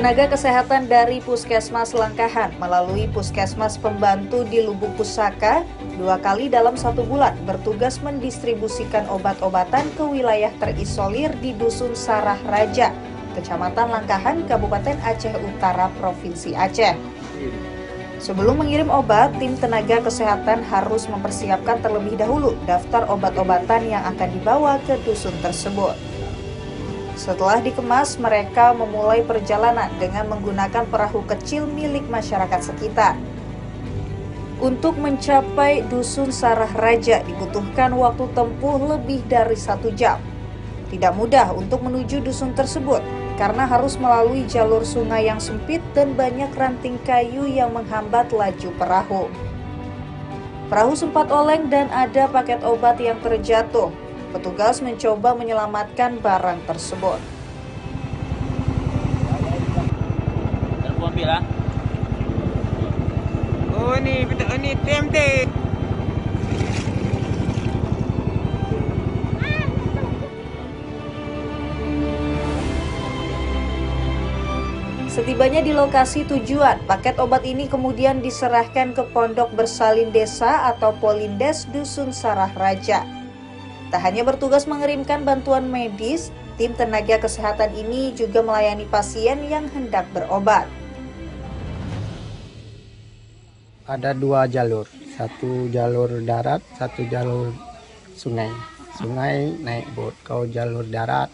Tenaga kesehatan dari Puskesmas Langkahan melalui Puskesmas Pembantu di Lubuk Pusaka 2 kali dalam 1 bulan bertugas mendistribusikan obat-obatan ke wilayah terisolir di Dusun Sarah Raja, Kecamatan Langkahan, Kabupaten Aceh Utara, Provinsi Aceh. Sebelum mengirim obat, tim tenaga kesehatan harus mempersiapkan terlebih dahulu daftar obat-obatan yang akan dibawa ke dusun tersebut. Setelah dikemas, mereka memulai perjalanan dengan menggunakan perahu kecil milik masyarakat sekitar. Untuk mencapai Dusun Sarah Raja dibutuhkan waktu tempuh lebih dari 1 jam. Tidak mudah untuk menuju dusun tersebut karena harus melalui jalur sungai yang sempit dan banyak ranting kayu yang menghambat laju perahu. Perahu sempat oleng dan ada paket obat yang terjatuh. Petugas mencoba menyelamatkan barang tersebut. Oh ini TMT. Setibanya di lokasi tujuan, paket obat ini kemudian diserahkan ke Pondok Bersalin Desa atau Polindes Dusun Sarah Raja. Tak hanya bertugas mengirimkan bantuan medis, tim tenaga kesehatan ini juga melayani pasien yang hendak berobat. Ada 2 jalur, 1 jalur darat, 1 jalur sungai. Sungai naik bot, kalau jalur darat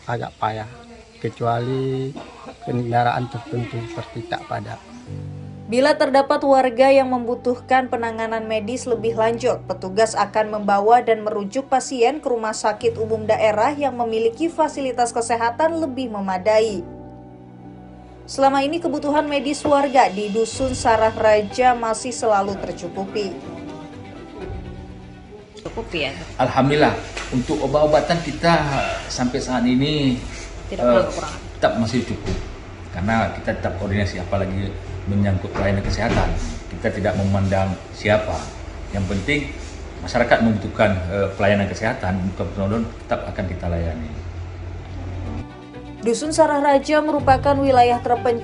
agak payah, kecuali kendaraan tertentu seperti tak padat. Bila terdapat warga yang membutuhkan penanganan medis lebih lanjut, petugas akan membawa dan merujuk pasien ke rumah sakit umum daerah yang memiliki fasilitas kesehatan lebih memadai. Selama ini kebutuhan medis warga di Dusun Sarah Raja masih selalu tercukupi. Cukup ya? Alhamdulillah, untuk obat-obatan kita sampai saat ini tetap masih cukup. Karena kita tetap koordinasi, apalagi menyangkut pelayanan kesehatan. Kita tidak memandang siapa. Yang penting masyarakat membutuhkan pelayanan kesehatan, mudah-mudahan tetap akan kita layani. Dusun Sarah Raja merupakan wilayah terpencil